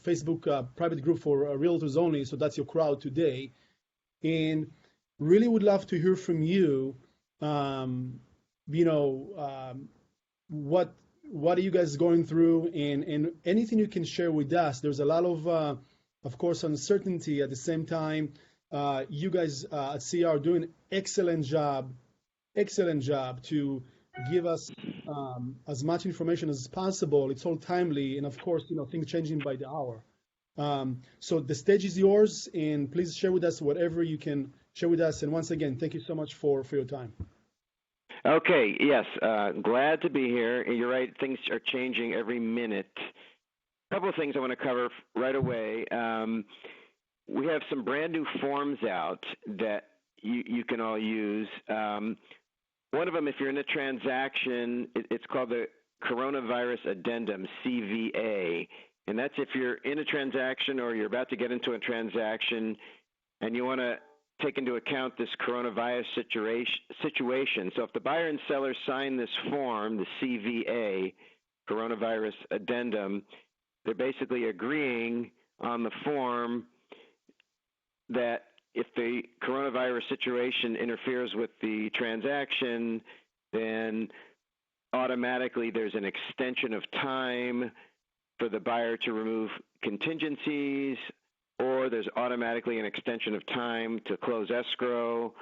Facebook private group for realtors only, so that's your crowd today. And really would love to hear from you. You know, what are you guys going through, and anything you can share with us. There's a lot of course, uncertainty. At the same time, you guys at CR are doing excellent job to give us as much information as possible. It's all timely, and of course, you know, things changing by the hour. So the stage is yours, and please share with us whatever you can share with us. And once again, thank you so much for your time. Okay, yes, glad to be here. You're right, things are changing every minute. A couple of things I want to cover right away. We have some brand new forms out that you can all use. One of them, if you're in a transaction, it's called the Coronavirus Addendum, CVA. And that's if you're in a transaction or you're about to get into a transaction and you want to take into account this coronavirus situation. So if the buyer and seller sign this form, the CVA, Coronavirus Addendum, they're basically agreeing on the form that if the coronavirus situation interferes with the transaction, then automatically there's an extension of time for the buyer to remove contingencies, or there's automatically an extension of time to close escrow.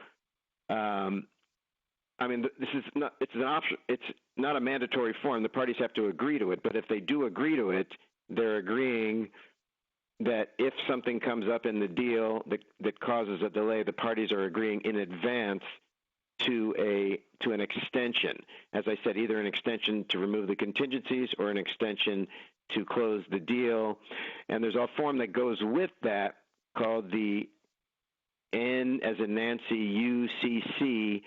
I mean, this is not, it's an option. It's not a mandatory form. The parties have to agree to it, but if they do agree to it, they're agreeing that if something comes up in the deal that causes a delay, the parties are agreeing in advance to an extension. As I said, either an extension to remove the contingencies or an extension to close the deal. And there's a form that goes with that called the N as in Nancy, UCC,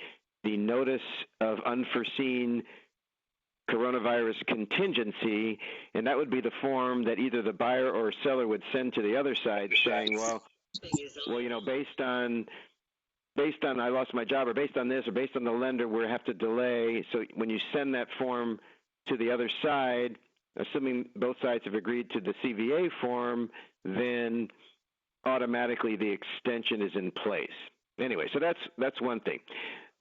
the Notice of Unforeseen Coronavirus Contingency, and that would be the form that either the buyer or seller would send to the other side saying, well, you know, based on I lost my job, or based on this, or based on the lender, we have to delay. So when you send that form to the other side, assuming both sides have agreed to the CVA form, then automatically the extension is in place. Anyway, so that's one thing.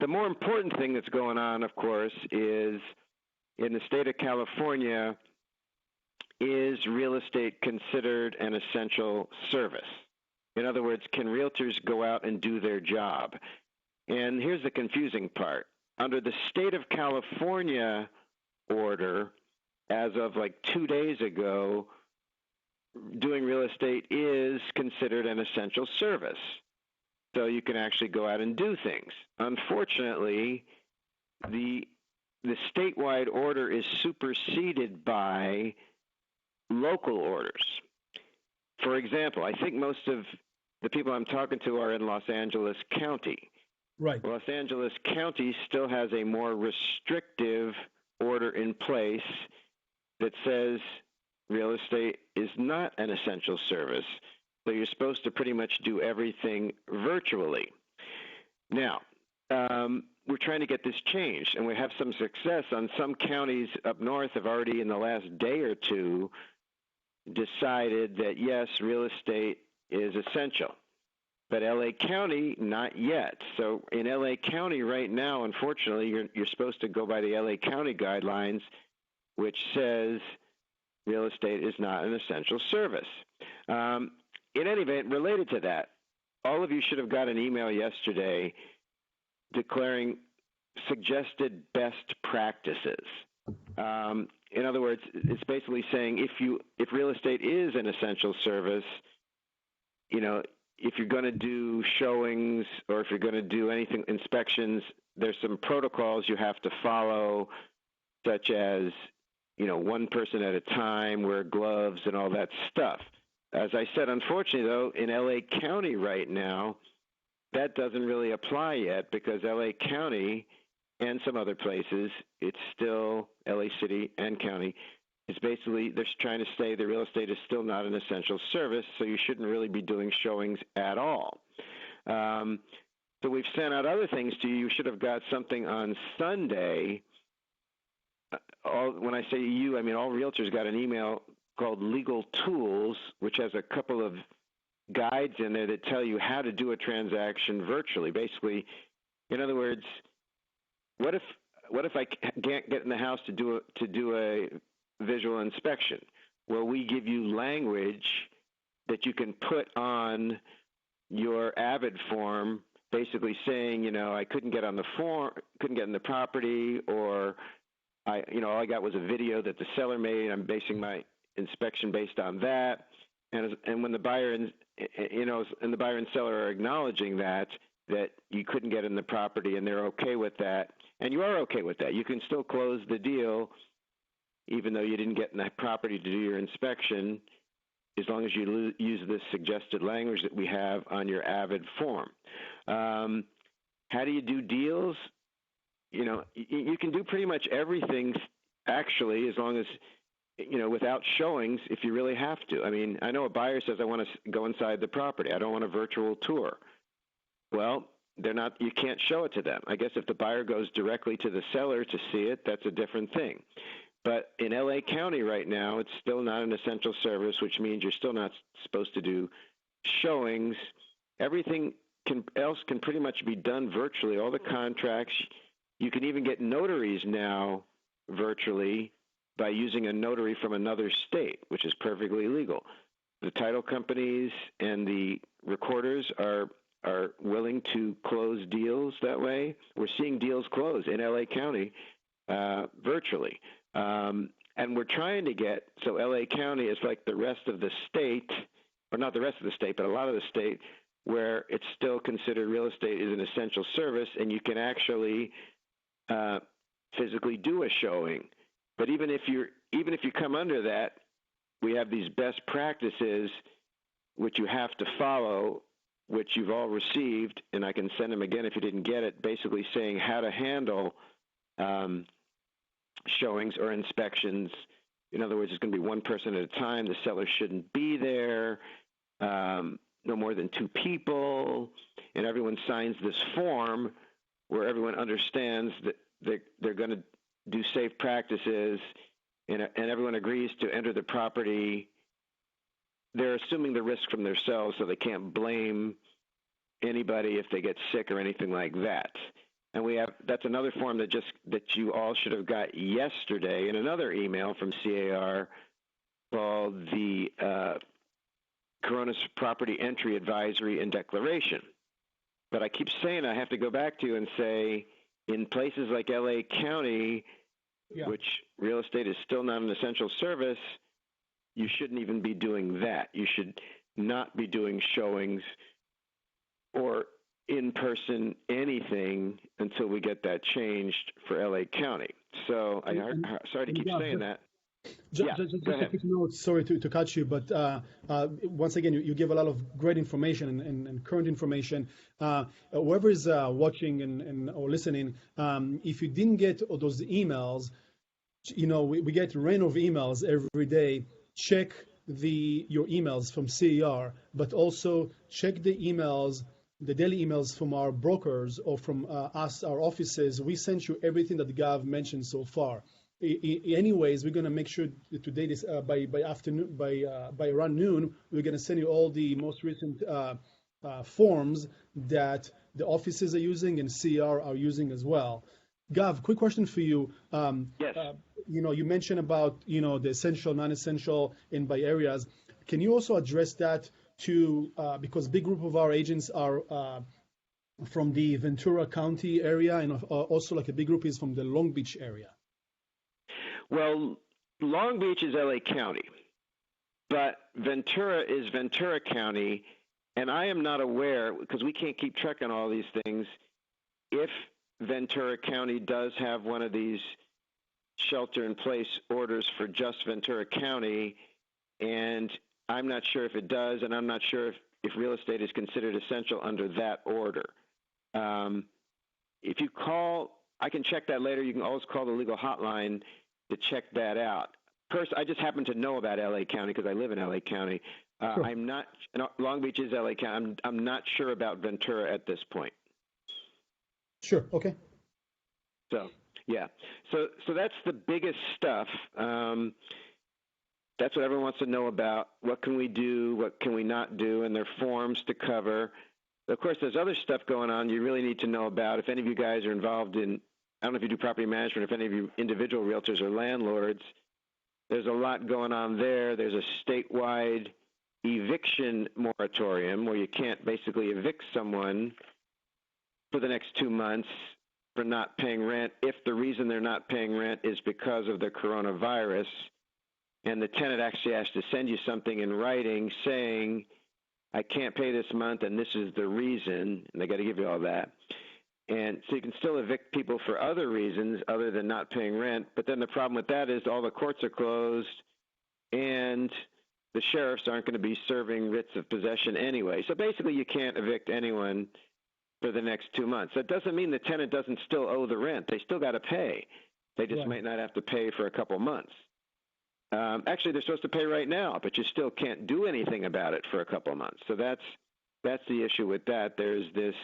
The more important thing that's going on, of course, is in the state of California, is real estate considered an essential service? In other words, can realtors go out and do their job? And here's the confusing part. Under the state of California order, as of like 2 days ago, doing real estate is considered an essential service. So you can actually go out and do things. Unfortunately, the statewide order is superseded by local orders. For example, I think most of the people I'm talking to are in Los Angeles County. Right. Los Angeles County still has a more restrictive order in place that says real estate is not an essential service, so you're supposed to pretty much do everything virtually. Now, we're trying to get this changed, and we have some success. On some counties up north have already, in the last day or two, decided that, yes, real estate is essential. But L.A. County, not yet. So in L.A. County right now, unfortunately, you're supposed to go by the L.A. County guidelines, which says real estate is not an essential service. In any event, related to that, all of you should have got an email yesterday declaring suggested best practices. In other words, it's basically saying if real estate is an essential service, you know, if you're going to do showings or if you're going to do anything, inspections, there's some protocols you have to follow, such as, you know, one person at a time, wear gloves and all that stuff. As I said, unfortunately, though, in L.A. County right now, that doesn't really apply yet because L.A. County and some other places, it's still L.A. City and County. It's basically, they're trying to say the real estate is still not an essential service, so you shouldn't really be doing showings at all. So we've sent out other things to you. You should have got something on Sunday. When I say you, I mean all realtors got an email called Legal Tools, which has a couple of guides in there that tell you how to do a transaction virtually. Basically, in other words, what if I can't get in the house to do a visual inspection? Well, we give you language that you can put on your Avid form, basically saying, I couldn't get on the form, couldn't get in the property, or all I got was a video that the seller made. I'm basing my inspection based on that. And when the buyer and the buyer and seller are acknowledging that you couldn't get in the property, and they're okay with that, and you are okay with that, you can still close the deal, even though you didn't get in that property to do your inspection, as long as you use this suggested language that we have on your Avid form. How do you do deals? You can do pretty much everything, actually, as long as, without showings, if you really have to. I mean, I know a buyer says, I want to go inside the property. I don't want a virtual tour. Well, you can't show it to them. I guess if the buyer goes directly to the seller to see it, that's a different thing. But in LA County right now, it's still not an essential service, which means you're still not supposed to do showings. Everything else can pretty much be done virtually. All the contracts, you can even get notaries now virtually by using a notary from another state, which is perfectly legal. The title companies and the recorders are willing to close deals that way. We're seeing deals close in LA County virtually. And we're trying to get, so LA County is like the rest of the state, or not the rest of the state, but a lot of the state, where it's still considered real estate is an essential service, and you can actually physically do a showing. But even if you come under that, we have these best practices which you have to follow, which you've all received, and I can send them again if you didn't get it, basically saying how to handle showings or inspections. In other words, it's going to be one person at a time. The seller shouldn't be there. No more than two people. And everyone signs this form where everyone understands that they're going to do safe practices, and everyone agrees to enter the property. They're assuming the risk from themselves, so they can't blame anybody if they get sick or anything like that. And that's another form that you all should have got yesterday in another email from CAR called the Corona's Property Entry Advisory and Declaration. But I keep saying I have to go back to and say, in places like LA County, which real estate is still not an essential service, you shouldn't even be doing that. You should not be doing showings or in-person anything until we get that changed for LA County. So sorry to keep saying that. Just a quick note, sorry to cut you, but once again, you give a lot of great information and current information. Whoever is watching or listening, if you didn't get those emails, we get rain of emails every day. Check your emails from CER, but also check the daily emails from our brokers or from us, our offices. We sent you everything that Gov mentioned so far. Anyways, we're going to make sure that today, by around noon, we're going to send you all the most recent forms that the offices are using and CR are using as well. Gav, quick question for you. Yes. You mentioned about the essential, non-essential, and by areas. Can you also address that too? Because a big group of our agents are from the Ventura County area, and also like a big group is from the Long Beach area. Well, Long Beach is LA County, but Ventura is Ventura County, and I am not aware, because we can't keep track on all these things, if Ventura County does have one of these shelter-in-place orders for just Ventura County, and I'm not sure if it does, and I'm not sure if real estate is considered essential under that order. If you call, I can check that later. You can always call the legal hotline to check that out. First, I just happen to know about LA County because I live in LA County. Sure. I'm not. Long Beach is LA County. I'm not sure about Ventura at this point. Sure. Okay. So yeah. So that's the biggest stuff. that's what everyone wants to know about. What can we do? What can we not do? And there are forms to cover. Of course, there's other stuff going on you really need to know about. If any of you guys are involved in, I don't know if you do property management, if any of you individual realtors or landlords, there's a lot going on there. There's a statewide eviction moratorium where you can't basically evict someone for the next 2 months for not paying rent if the reason they're not paying rent is because of the coronavirus. And the tenant actually has to send you something in writing saying, I can't pay this month and this is the reason, and they got to give you all that. And so you can still evict people for other reasons other than not paying rent, but then the problem with that is all the courts are closed and the sheriffs aren't going to be serving writs of possession anyway. So basically you can't evict anyone for the next 2 months. That doesn't mean the tenant doesn't still owe the rent. They still got to pay. They just might not have to pay for a couple months. Actually, they're supposed to pay right now, but you still can't do anything about it for a couple of months. So that's the issue with that. There's this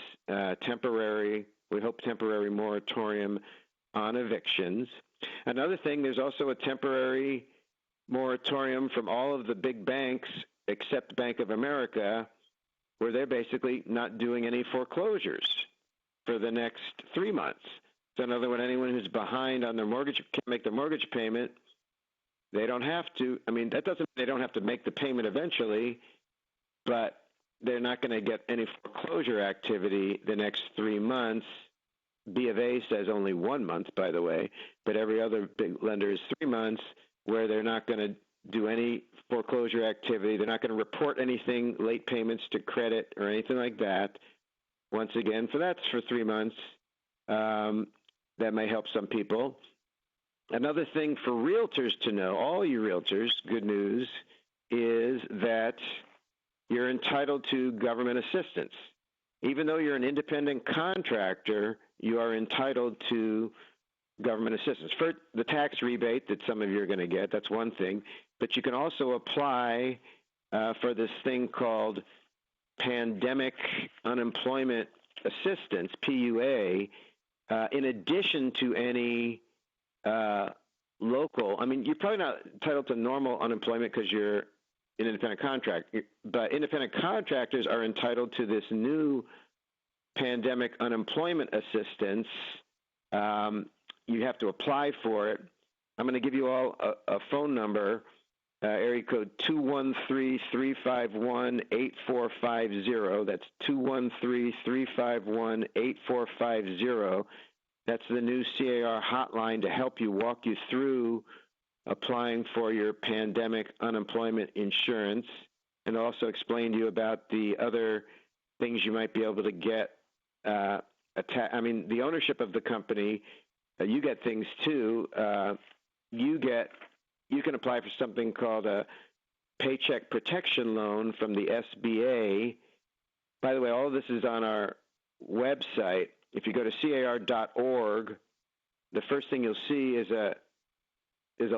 temporary moratorium on evictions. Another thing, there's also a temporary moratorium from all of the big banks except Bank of America, where they're basically not doing any foreclosures for the next 3 months. So in other words, anyone who's behind on their mortgage, can't make their mortgage payment, they don't have to. I mean, that doesn't mean they don't have to make the payment eventually, but they're not going to get any foreclosure activity the next 3 months. B of A says only 1 month, by the way, but every other big lender is 3 months where they're not going to do any foreclosure activity. They're not going to report anything, late payments to credit or anything like that. Once again, that's for 3 months. That may help some people. Another thing for realtors to know, all you realtors, good news, is that you're entitled to government assistance. Even though you're an independent contractor, you are entitled to government assistance. For the tax rebate that some of you are going to get, that's one thing. But you can also apply for this thing called Pandemic Unemployment Assistance, PUA, in addition to any local. I mean, you're probably not entitled to normal unemployment because you're an independent contractor, but independent contractors are entitled to this new Pandemic Unemployment Assistance. You have to apply for it. I'm going to give you all a phone number, area code 213-351-8450. That's 213-351-8450. That's the new CAR hotline to help you, walk you through applying for your pandemic unemployment insurance, and also explain to you about the other things you might be able to get. I mean, the ownership of the company, you get things too. You can apply for something called a paycheck protection loan from the SBA. By the way, all of this is on our website. If you go to car.org, the first thing you'll see is a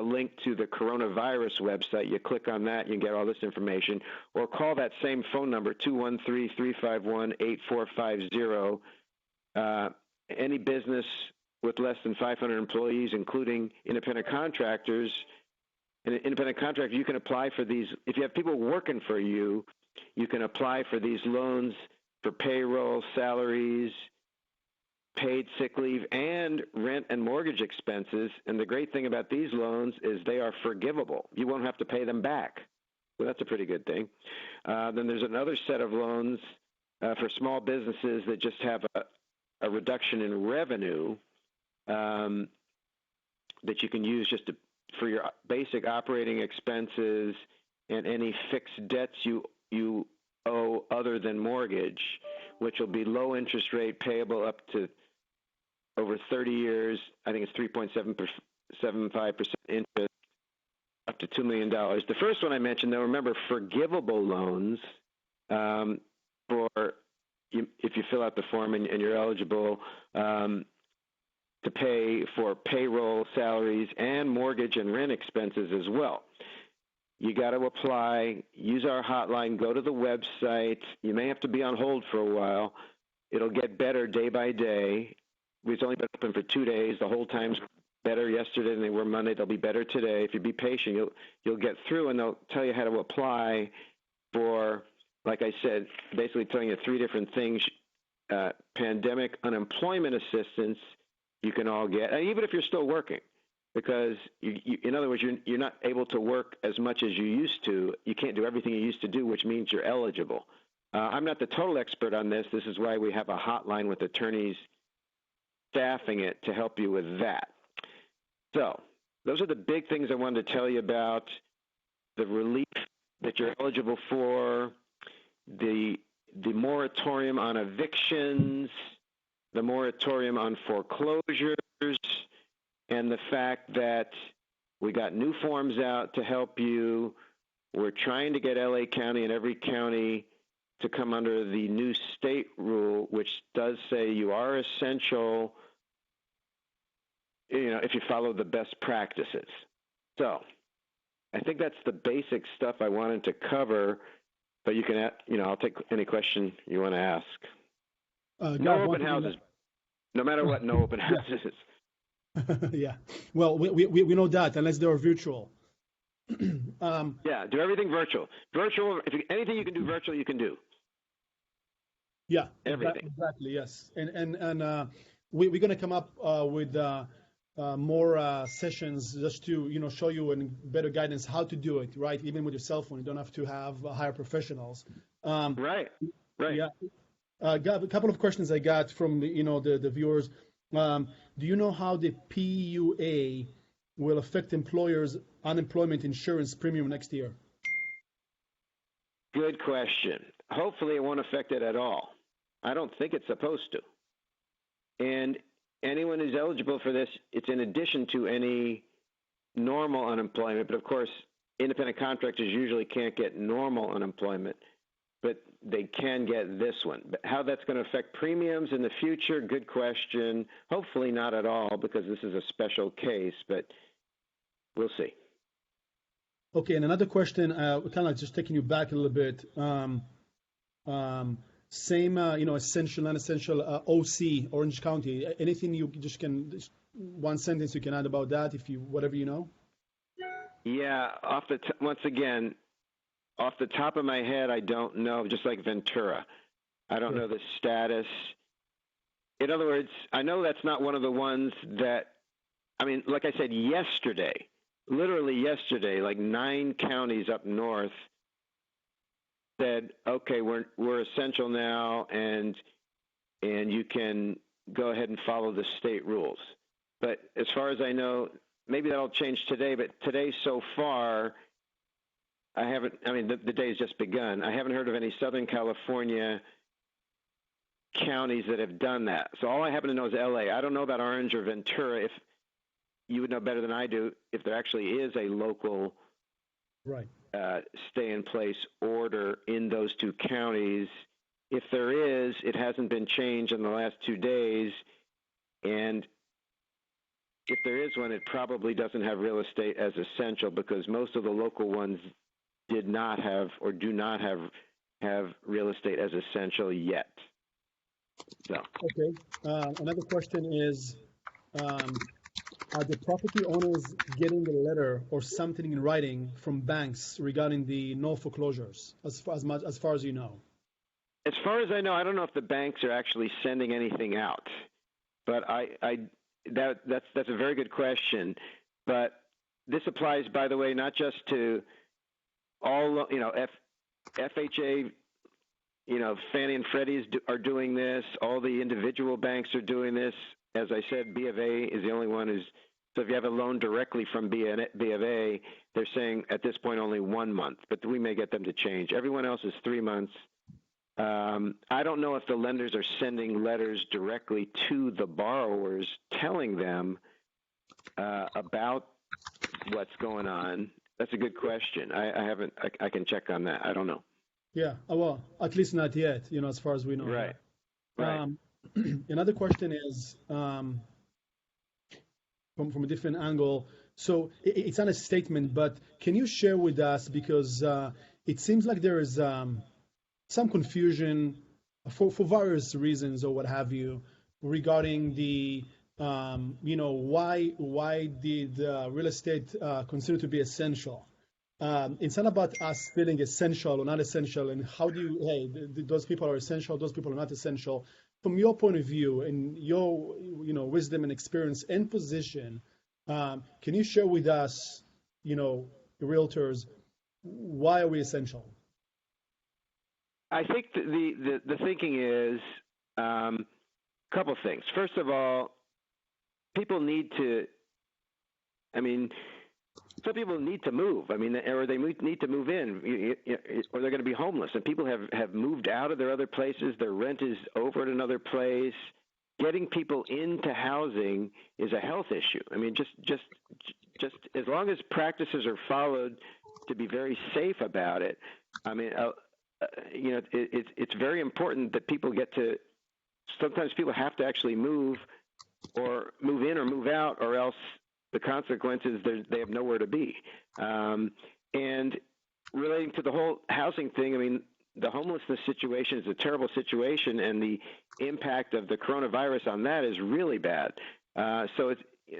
link to the coronavirus website. You click on that, you can get all this information, or call that same phone number, 213-351-8450. Any business with less than 500 employees, including independent contractors, and an independent contractor, you can apply for these. If you have people working for you, you can apply for these loans for payroll, salaries, paid sick leave, and rent and mortgage expenses. And the great thing about these loans is they are forgivable. You won't have to pay them back. So that's a pretty good thing. Then there's another set of loans for small businesses that just have a reduction in revenue that you can use just for your basic operating expenses and any fixed debts you owe other than mortgage, which will be low interest rate payable up to over 30 years. I think it's 3.75% interest, up to $2 million. The first one I mentioned, though, remember, forgivable loans if you fill out the form and you're eligible to pay for payroll, salaries, and mortgage and rent expenses as well. You got to apply, use our hotline, go to the website. You may have to be on hold for a while. It'll get better day by day. We've only been open for 2 days. The whole time's better yesterday than they were Monday. They'll be better today. If you be patient, you'll get through, and they'll tell you how to apply for, like I said, basically telling you 3 different things. Pandemic unemployment assistance you can all get, and even if you're still working, because in other words, you're not able to work as much as you used to. You can't do everything you used to do, which means you're eligible. I'm not the total expert on this. This is why we have a hotline with attorneys staffing it to help you with that. So those are the big things I wanted to tell you about: the relief that you're eligible for, the moratorium on evictions, the moratorium on foreclosures, and the fact that we got new forms out to help you. We're trying to get LA County and every county to come under the new state rule, which does say you are essential, if you follow the best practices. So I think that's the basic stuff I wanted to cover, but you can, I'll take any question you want to ask. No open houses. No matter what, no open houses. Yeah. Well, we know that, unless they are virtual. Yeah, do everything virtual. Virtual, anything you can do virtual, you can do. Yeah, everything. Exactly, yes. And we're going to come up with more sessions just to, show you and better guidance how to do it, right? Even with your cell phone, you don't have to have hire professionals. Right. Yeah. Got a couple of questions I got from the viewers. Do you know how the PUA will affect employers' unemployment insurance premium next year? Good question. Hopefully it won't affect it at all. I don't think it's supposed to. And anyone who's eligible for this, it's in addition to any normal unemployment. But of course, independent contractors usually can't get normal unemployment, but they can get this one. But how that's going to affect premiums in the future, good question. Hopefully not at all, because this is a special case, but we'll see. Okay, and another question, kind of just taking you back a little bit. Same, essential, non-essential, OC, Orange County. Anything you just one sentence you can add about that, whatever you know? Yeah, once again, off the top of my head, I don't know, just like Ventura. I don't know the status. In other words, I know that's not one of the ones that, like I said, literally yesterday, like 9 counties up north said, okay, we're essential now, and you can go ahead and follow the state rules. But as far as I know, maybe that'll change today, but today so far, the day's just begun. I haven't heard of any Southern California counties that have done that. So all I happen to know is LA. I don't know about Orange or Ventura. If you would know better than I do, if there actually is a local stay-in-place order in those 2 counties. If there is, it hasn't been changed in the last 2 days, and if there is one, it probably doesn't have real estate as essential, because most of the local ones did not have or do not have real estate as essential yet. So. Okay. Another question is, are the property owners getting a letter or something in writing from banks regarding the no foreclosures, as far as you know? As far as I know, I don't know if the banks are actually sending anything out, but that's a very good question. But this applies, by the way, not just to all, FHA, Fannie and Freddie's are doing this. All the individual banks are doing this. As I said, B of A is the only one so if you have a loan directly from B of A, they're saying at this point only 1 month, but we may get them to change. Everyone else is 3 months. I don't know if the lenders are sending letters directly to the borrowers telling them about what's going on. That's a good question. I can check on that. I don't know. Yeah, well, at least not yet, as far as we know. Right. Another question is from a different angle. So it's not a statement, but can you share with us, because it seems like there is some confusion for various reasons or what have you regarding the why did real estate consider to be essential? It's not about us feeling essential or not essential, and how do you, hey, those people are essential, those people are not essential. From your point of view and your, wisdom and experience and position, can you share with us, realtors, why are we essential? I think the thinking is a couple things. First of all, people need to. Some people need to move. Or they need to move in, or they're going to be homeless. And people have moved out of their other places. Their rent is over at another place. Getting people into housing is a health issue. Just as long as practices are followed to be very safe about it. It's very important that people get to. Sometimes people have to actually move or move in or move out, or else the consequences, they have nowhere to be. And relating to the whole housing thing, the homelessness situation is a terrible situation, and the impact of the coronavirus on that is really bad.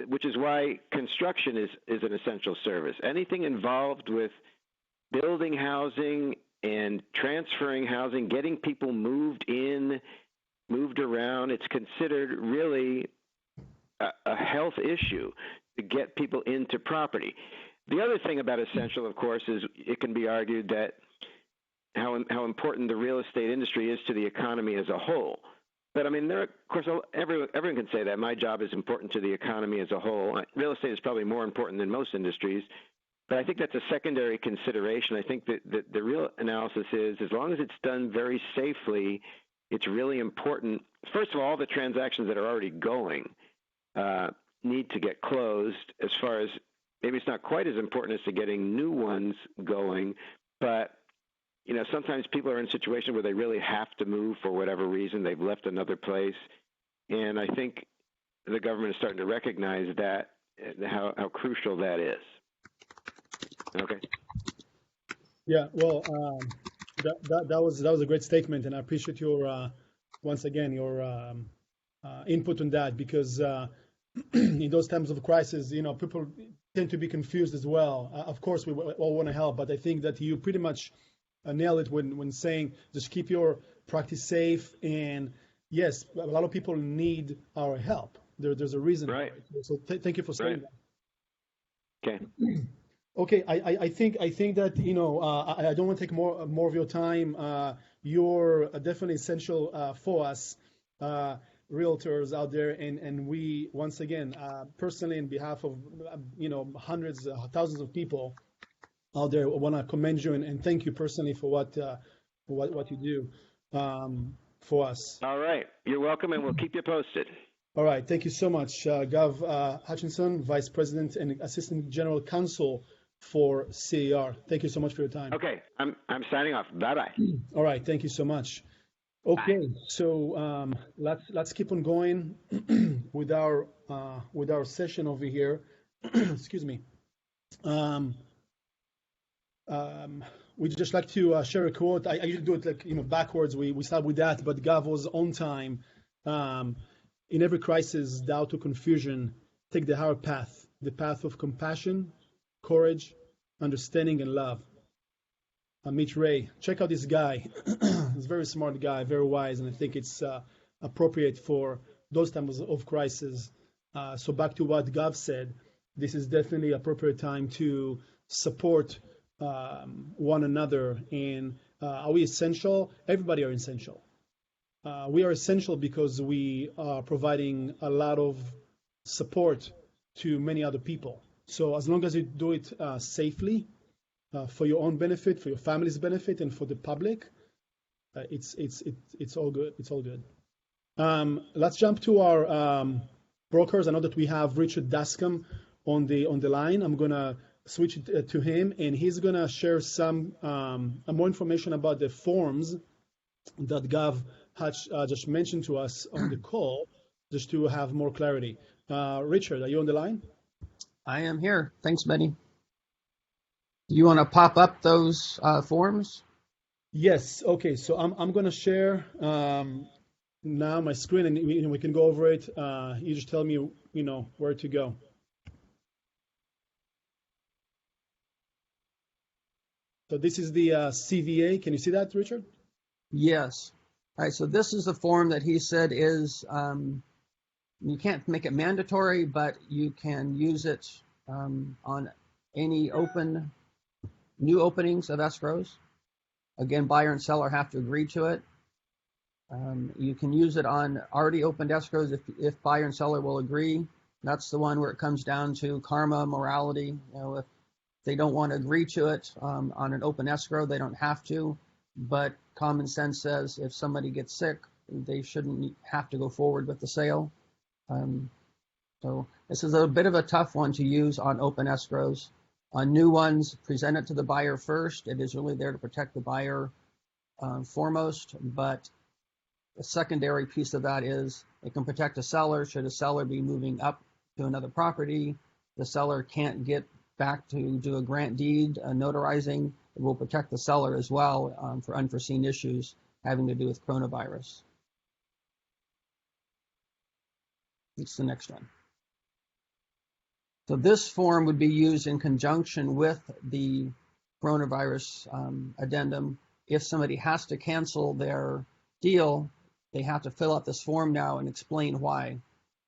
Which is why construction is an essential service. Anything involved with building housing and transferring housing, getting people moved in, moved around, it's considered really a health issue to get people into property. The other thing about essential, of course, is it can be argued that how important the real estate industry is to the economy as a whole. But of course, everyone can say that my job is important to the economy as a whole. Real estate is probably more important than most industries, but I think that's a secondary consideration. I think that the real analysis is, as long as it's done very safely, it's really important. First of all the transactions that are already going need to get closed. As far as, maybe it's not quite as important as to getting new ones going, but sometimes people are in a situation where they really have to move for whatever reason. They've left another place, and I think the government is starting to recognize that, how crucial that is. Okay. Yeah. Well, that was a great statement, and I appreciate your once again your input on that, because in those times of crisis, people tend to be confused as well. Of course, we all want to help, but I think that you pretty much nailed it when saying just keep your practice safe. And yes, a lot of people need our help. There's a reason. Right. So thank you for saying that. Okay. Okay. I think that I don't want to take more of your time. You're definitely essential for us. Realtors out there, and we once again personally, in behalf of hundreds, thousands of people out there, want to commend you and thank you personally for what you do for us. All right, you're welcome, and we'll keep you posted. All right, thank you so much, Gov Hutchinson, Vice President and Assistant General Counsel for CAR. Thank you so much for your time. Okay, I'm signing off. Bye bye. All right, thank you so much. Okay, so let's keep on going with our session over here. Excuse me. We'd just like to share a quote. I usually do it backwards. We start with that, but Gav was on time. In every crisis, doubt or confusion, take the higher path, the path of compassion, courage, understanding, and love. Amit Ray, check out this guy. He's a very smart guy, very wise, and I think it's appropriate for those times of crisis. So back to what Gav said, this is definitely appropriate time to support one another. And are we essential? Everybody are essential. We are essential because we are providing a lot of support to many other people. So as long as you do it safely, for your own benefit, for your family's benefit, and for the public, it's all good. It's all good. Let's jump to our brokers. I know that we have Richard Dascom on the line. I'm gonna switch it to him, and he's gonna share some more information about the forms that Gov Hutch just mentioned to us on the call, just to have more clarity. Richard, are you on the line? I am here. Thanks, Meny. You want to pop up those forms? Yes. Okay. So I'm going to share now my screen, and we can go over it. You just tell me, where to go. So this is the CVA. Can you see that, Richard? Yes. All right, so this is the form that he said is, you can't make it mandatory, but you can use it on any new openings of escrows. Again, buyer and seller have to agree to it. You can use it on already opened escrows if buyer and seller will agree. That's the one where it comes down to karma, morality. If they don't want to agree to it on an open escrow, they don't have to. But common sense says if somebody gets sick, they shouldn't have to go forward with the sale. So this is a bit of a tough one to use on open escrows. On new ones, present it to the buyer first. It is really there to protect the buyer foremost, but the secondary piece of that is it can protect a seller. Should a seller be moving up to another property, the seller can't get back to do a grant deed, notarizing. It will protect the seller as well for unforeseen issues having to do with coronavirus. It's the next one. So this form would be used in conjunction with the coronavirus addendum. If somebody has to cancel their deal, they have to fill out this form now and explain why.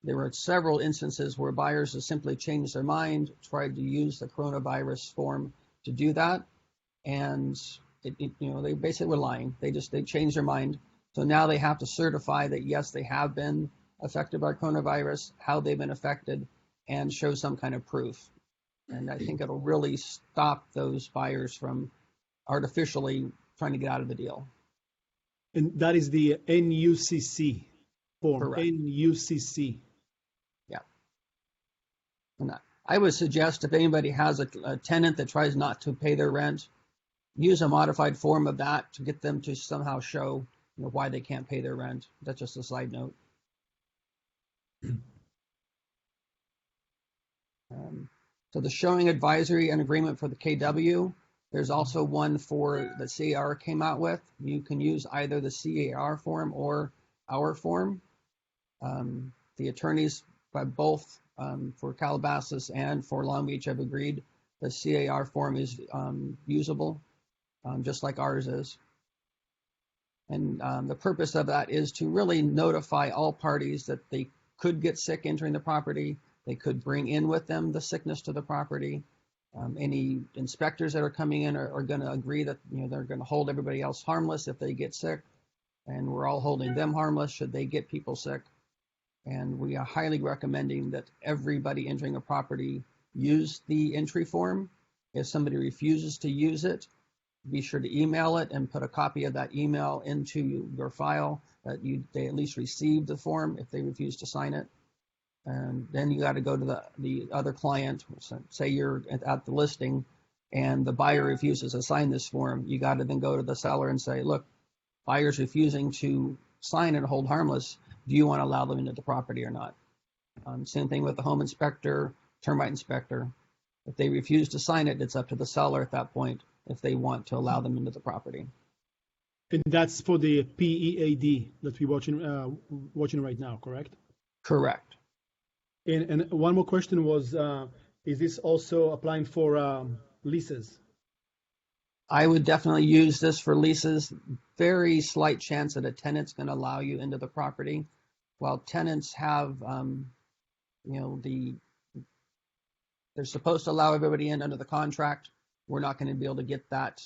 There were several instances where buyers have simply changed their mind, tried to use the coronavirus form to do that, and they basically were lying. They changed their mind. So now they have to certify that yes, they have been affected by coronavirus, how they've been affected, and show some kind of proof. And I think it'll really stop those buyers from artificially trying to get out of the deal. And that is the NUCC form. Correct. NUCC. Yeah. And I would suggest if anybody has a tenant that tries not to pay their rent, use a modified form of that to get them to somehow show why they can't pay their rent. That's just a side note. So the showing advisory and agreement for the KW, there's also one for the CAR came out with. You can use either the CAR form or our form. The attorneys by both for Calabasas and for Long Beach have agreed the CAR form is usable, just like ours is. And the purpose of that is to really notify all parties that they could get sick entering the property. They could bring in with them the sickness to the property. Any inspectors that are coming in are going to agree that they're going to hold everybody else harmless if they get sick, and we're all holding them harmless should they get people sick. And we are highly recommending that everybody entering a property use the entry form. If somebody refuses to use it, be sure to email it and put a copy of that email into your file that they at least received the form if they refuse to sign it. And then you got to go to the other client. Say you're at the listing and the buyer refuses to sign this form. You got to then go to the seller and say, look, buyer's refusing to sign and hold harmless. Do you want to allow them into the property or not? Same thing with the home inspector, termite inspector. If they refuse to sign it, it's up to the seller at that point if they want to allow them into the property. And that's for the PEAD that we're watching right now, correct? Correct. And one more question was, is this also applying for leases? I would definitely use this for leases. Very slight chance that a tenant's going to allow you into the property. While tenants have, they're supposed to allow everybody in under the contract. We're not going to be able to get that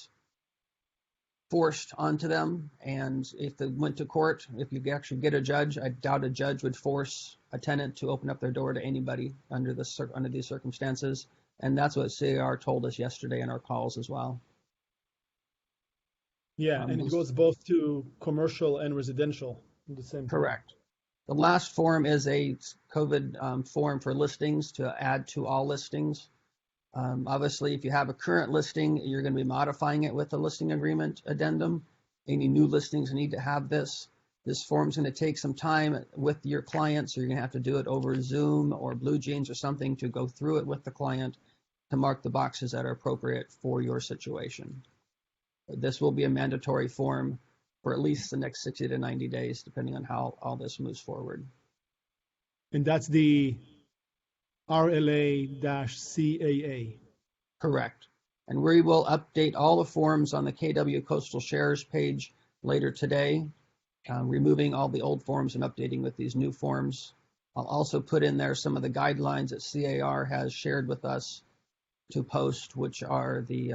forced onto them. And if they went to court, if you actually get a judge, I doubt a judge would force a tenant to open up their door to anybody under these circumstances. And that's what CAR told us yesterday in our calls as well. Yeah, and it goes both to commercial and residential in the same. Correct. The last form is a COVID form for listings to add to all listings. Obviously, if you have a current listing, you're going to be modifying it with the listing agreement addendum. Any new listings need to have this. This form is going to take some time with your client, so you're going to have to do it over Zoom or Blue Jeans or something to go through it with the client to mark the boxes that are appropriate for your situation. This will be a mandatory form for at least the next 60 to 90 days, depending on how all this moves forward. And that's the RLA-CAA. Correct. And we will update all the forms on the KW Coastal Shares page later today, removing all the old forms and updating with these new forms. I'll also put in there some of the guidelines that CAR has shared with us to post, which are the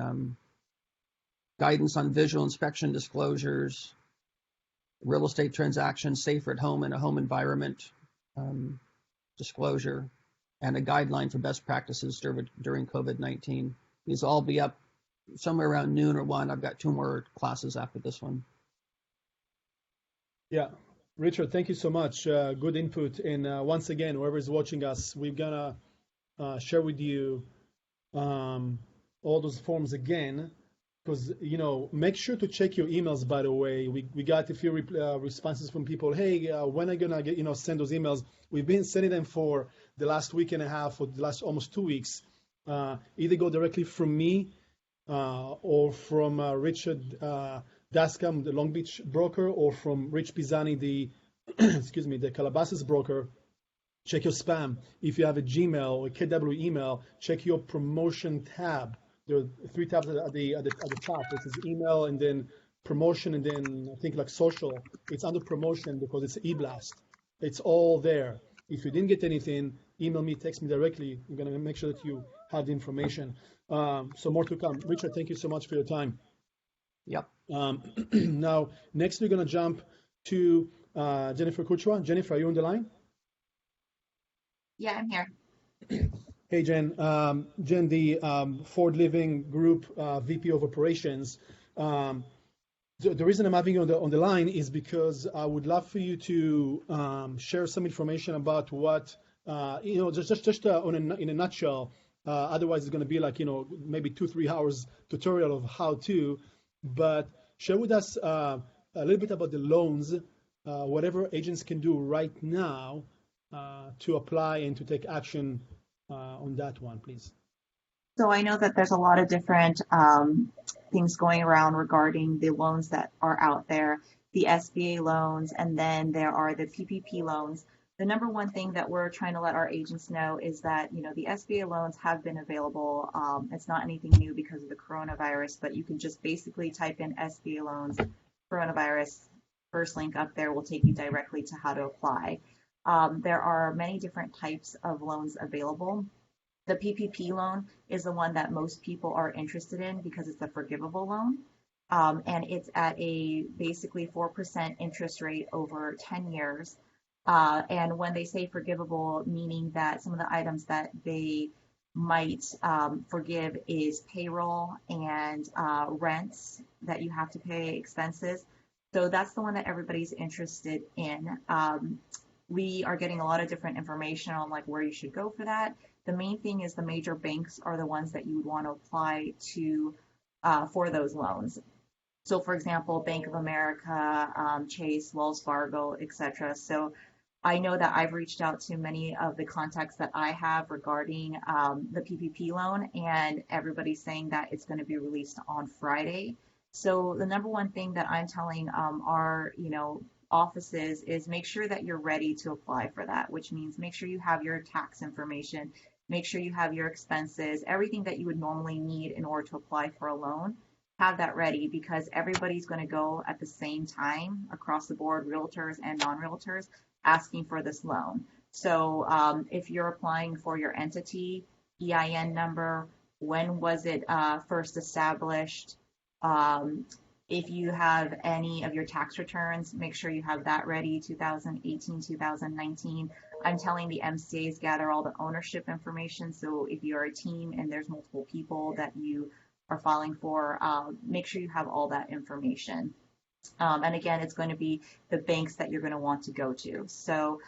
guidance on visual inspection disclosures, real estate transactions safer at home in a home environment disclosure, and a guideline for best practices during COVID-19. These will all be up somewhere around noon or 1. I've got 2 more classes after this one. Yeah. Richard, thank you so much. Good input. And once again, whoever's watching us, we're going to share with you all those forms again, because, make sure to check your emails, by the way. We got a few responses from people. Hey, when are you going to send those emails? We've been sending them for the last week and a half, or the last almost 2 weeks. Either go directly from me or from Richard Daskam, the Long Beach broker, or from Rich Pisani, the the Calabasas broker. Check your spam. If you have a Gmail or a KW email, check your promotion tab. There are 3 tabs at the top. This is email, and then promotion, and then I think like social. It's under promotion because it's e-blast. It's all there. If you didn't get anything, email me, text me directly. I'm going to make sure that you have the information. So more to come. Richard, thank you so much for your time. Yep. Now, next we're going to jump to Jennifer Kuchwa. Jennifer, are you on the line? Yeah, I'm here. Hey, Jen. Jen, the Ford Living Group VP of Operations. The reason I'm having you on the line is because I would love for you to share some information about what, just in a nutshell. Otherwise, it's going to be like, maybe 2-3 hours tutorial of how to. But share with us a little bit about the loans, whatever agents can do right now to apply and to take action on that one, please. So I know that there's a lot of different things going around regarding the loans that are out there, the SBA loans, and then there are the PPP loans. The number one thing that we're trying to let our agents know is that, the SBA loans have been available. It's not anything new because of the coronavirus, but you can just basically type in SBA loans, coronavirus, first link up there will take you directly to how to apply. There are many different types of loans available. The PPP loan is the one that most people are interested in because it's a forgivable loan. And it's at a basically 4% interest rate over 10 years. And when they say forgivable, meaning that some of the items that they might forgive is payroll and rents that you have to pay, expenses. So that's the one that everybody's interested in. We are getting a lot of different information on like where you should go for that. The main thing is the major banks are the ones that you would want to apply to for those loans. So for example, Bank of America, Chase, Wells Fargo, etc. So I know that I've reached out to many of the contacts that I have regarding the PPP loan, and everybody's saying that it's going to be released on Friday. So the number one thing that I'm telling our, offices is make sure that you're ready to apply for that, which means make sure you have your tax information, make sure you have your expenses, everything that you would normally need in order to apply for a loan. Have that ready because everybody's going to go at the same time across the board, realtors and non-realtors, asking for this loan. So if you're applying for your entity, EIN number, when was it first established? If you have any of your tax returns, make sure you have that ready, 2018, 2019. I'm telling the MCAs gather all the ownership information. So if you're a team and there's multiple people that you are filing for, make sure you have all that information. And again, it's going to be the banks that you're going to want to go to. So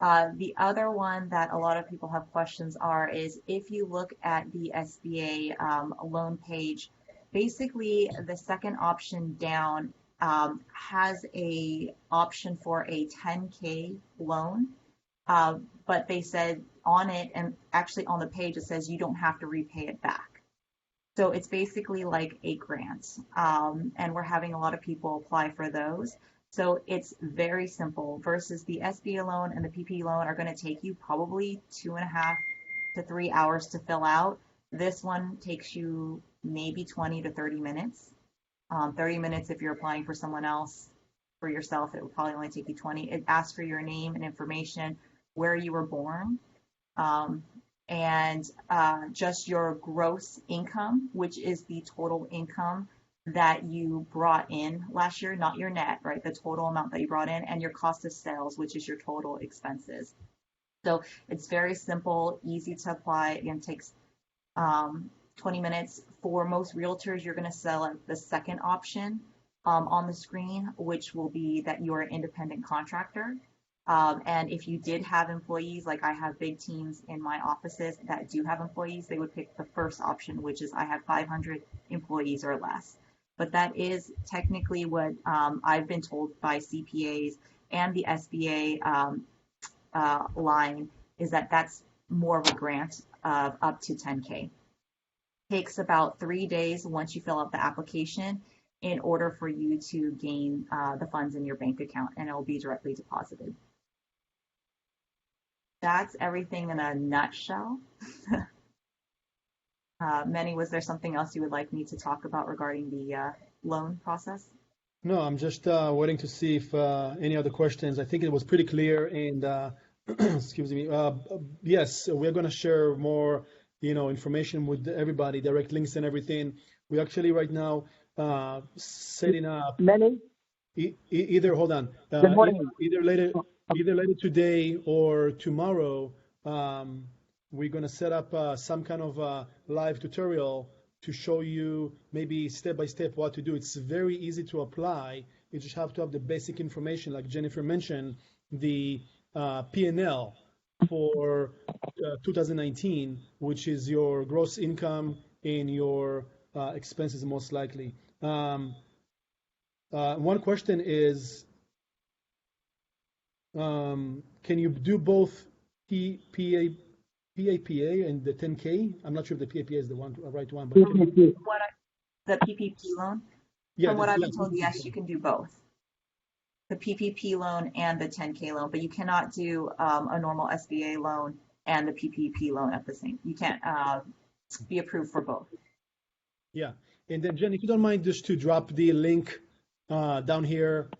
the other one that a lot of people have questions is if you look at the SBA loan page, basically the second option down has a option for a 10K loan, but they said on it, and actually on the page, it says you don't have to repay it back. So it's basically like a grant, and we're having a lot of people apply for those. So it's very simple versus the SBA loan and the PPP loan are going to take you probably 2.5 to 3 hours to fill out. This one takes you maybe 20 to 30 minutes. 30 minutes if you're applying for someone else. For yourself, it would probably only take you 20. It asks for your name and information, where you were born, and just your gross income, which is the total income that you brought in last year, not your net, right? The total amount that you brought in, and your cost of sales, which is your total expenses. So it's very simple, easy to apply. Again, takes 20 minutes. For most realtors, you're going to select the second option on the screen, which will be that you're an independent contractor. And if you did have employees, like I have big teams in my offices that do have employees, they would pick the first option, which is I have 500 employees or less. But that is technically what I've been told by CPAs and the SBA line is that that's more of a grant of up to 10K. Takes about 3 days once you fill out the application in order for you to gain the funds in your bank account, and it will be directly deposited. That's everything in a nutshell. Meny, was there something else you would like me to talk about regarding the loan process? No, I'm just waiting to see if any other questions. I think it was pretty clear, and excuse me. Yes, we're going to share more, information with everybody, direct links and everything. We actually right now setting up. Meny? Either hold on. Good morning. Either later today or tomorrow. We're going to set up some kind of live tutorial to show you maybe step by step what to do. It's very easy to apply. You just have to have the basic information, like Jennifer mentioned, the P&L for 2019, which is your gross income and your expenses most likely. One question is, can you do both PAPA and the 10K? I'm not sure if the PAPA is the right one. But the PPP loan? Yeah, From what I've been told, yes, you can do both. The PPP loan and the 10K loan, but you cannot do a normal SBA loan and the PPP loan at the same. You can't be approved for both. Yeah, and then Jen, if you don't mind, just to drop the link down here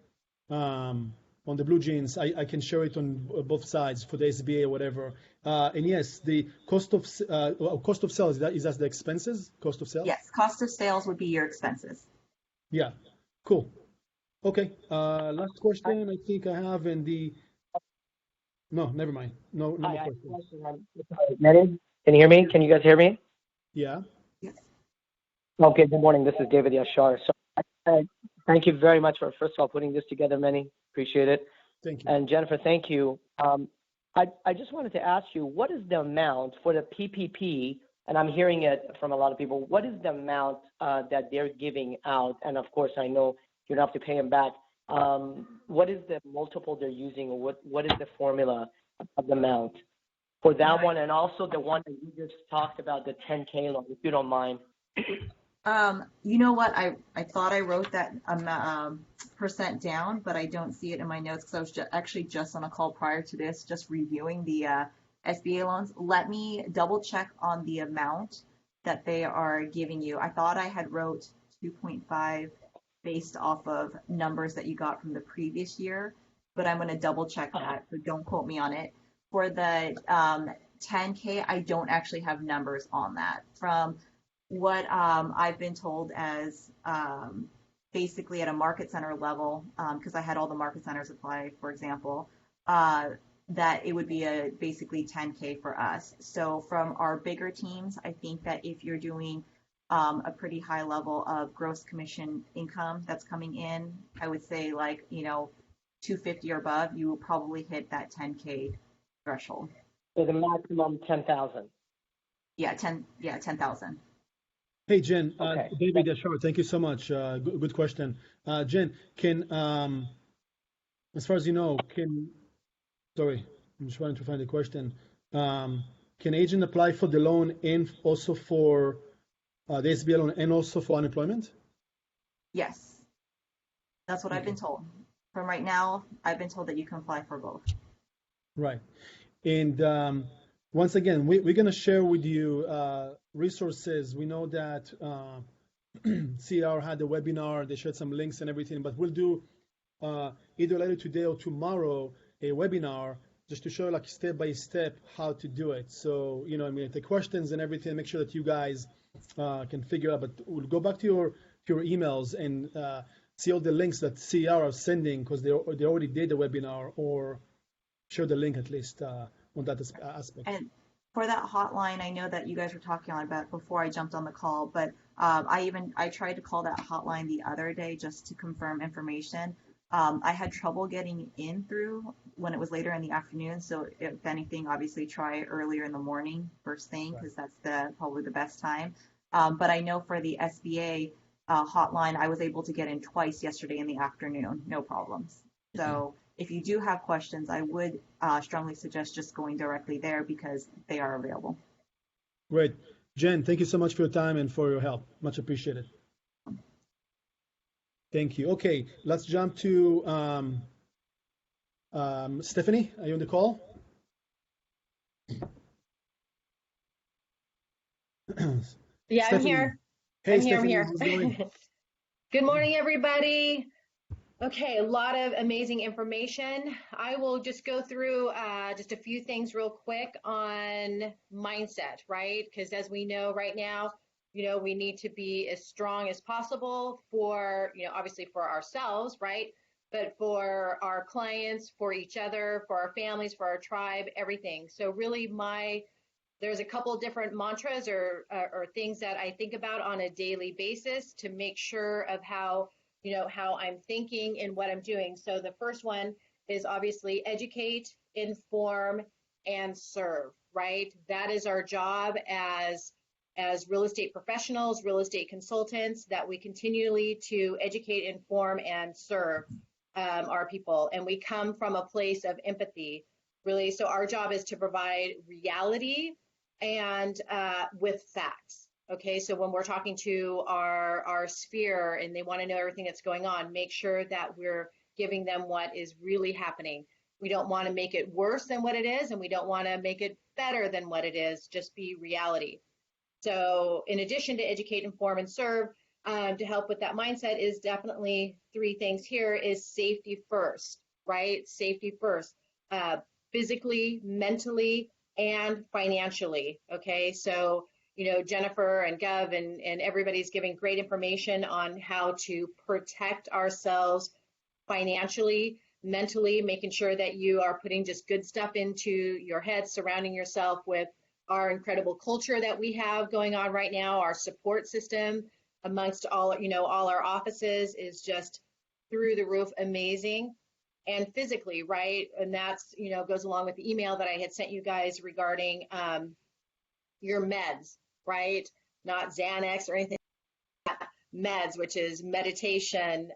on the Blue Jeans, I can share it on both sides for the SBA or whatever. And yes, the cost of sales, is that the expenses? Cost of sales? Yes, cost of sales would be your expenses. Yeah, cool. Okay, last question I think I have no, never mind. No more questions. Meny, can you hear me? Can you guys hear me? Yeah. Yes. Okay, good morning. This is David Yashar. So thank you very much for, first of all, putting this together, Meny. Appreciate it. Thank you. And Jennifer, thank you. I just wanted to ask you, what is the amount for the PPP? And I'm hearing it from a lot of people. What is the amount that they're giving out? And of course, I know you don't have to pay them back. What is the multiple they're using? What is the formula of the amount for that one? And also the one that you just talked about, the 10K loan, if you don't mind. You know what? I thought I wrote that percent down, but I don't see it in my notes because I was actually just on a call prior to this, just reviewing the SBA loans. Let me double check on the amount that they are giving you. I thought I had wrote 2.5 based off of numbers that you got from the previous year, but I'm going to double check that, so don't quote me on it. For the 10K, I don't actually have numbers on that. From what I've been told as basically at a market center level, because I had all the market centers apply, for example, that it would be basically 10K for us. So from our bigger teams, I think that if you're doing a pretty high level of gross commission income that's coming in, I would say like, 250 or above, you will probably hit that 10K threshold. So the maximum 10,000. Yeah, 10,000. Hey, Jen, Okay. David Yashar, thank you so much. Good question. Jen, as far as you know, sorry, I'm just trying to find the question. Can agent apply for the loan and also for The SBA loan and also for unemployment? Yes, that's what I've been told. From right now, I've been told that you can apply for both. Right. And once again, we're going to share with you resources. We know that CR had a webinar. They shared some links and everything, but we'll do either later today or tomorrow a webinar just to show like step by step how to do it. So, you know, I mean, the questions and everything, make sure that you guys can figure out, but we'll go back to your emails and see all the links that CR are sending because they already did the webinar, or share the link at least on that aspect. And for that hotline, I know that you guys were talking on about before I jumped on the call, but I tried to call that hotline the other day just to confirm information. I had trouble getting in through when it was later in the afternoon. So if anything, obviously try earlier in the morning, first thing, because that's probably the best time. But I know for the SBA hotline, I was able to get in twice yesterday in the afternoon, no problems. So if you do have questions, I would strongly suggest just going directly there because they are available. Great. Jen, thank you so much for your time and for your help. Much appreciated. Thank you. Okay, let's jump to Stephanie. Are you on the call? Yeah, Stephanie. I'm here. Hey, I'm Stephanie, here. how's it going? Good morning, everybody. Okay, a lot of amazing information. I will just go through just a few things real quick on mindset, right? Because as we know right now, you know, we need to be as strong as possible for, you know, obviously for ourselves, right? But for our clients, for each other, for our families, for our tribe, everything. So really there's a couple different mantras or things that I think about on a daily basis to make sure of how I'm thinking and what I'm doing. So the first one is obviously educate, inform, and serve, right? That is our job as real estate professionals, real estate consultants, that we continually to educate, inform, and serve our people. And we come from a place of empathy, really. So our job is to provide reality and with facts. Okay, so when we're talking to our sphere and they want to know everything that's going on, make sure that we're giving them what is really happening. We don't want to make it worse than what it is, and we don't want to make it better than what it is, just be reality. So in addition to educate, inform, and serve, to help with that mindset is definitely three things here is safety first, right? Safety first, physically, mentally, and financially, okay? So, you know, Jennifer and Gov and everybody's giving great information on how to protect ourselves financially, mentally, making sure that you are putting just good stuff into your head, surrounding yourself with our incredible culture that we have going on right now. Our support system amongst all our offices is just through the roof amazing. And physically, right? And that's, you know, goes along with the email that I had sent you guys regarding your meds, right? Not Xanax or anything. Meds, which is meditation,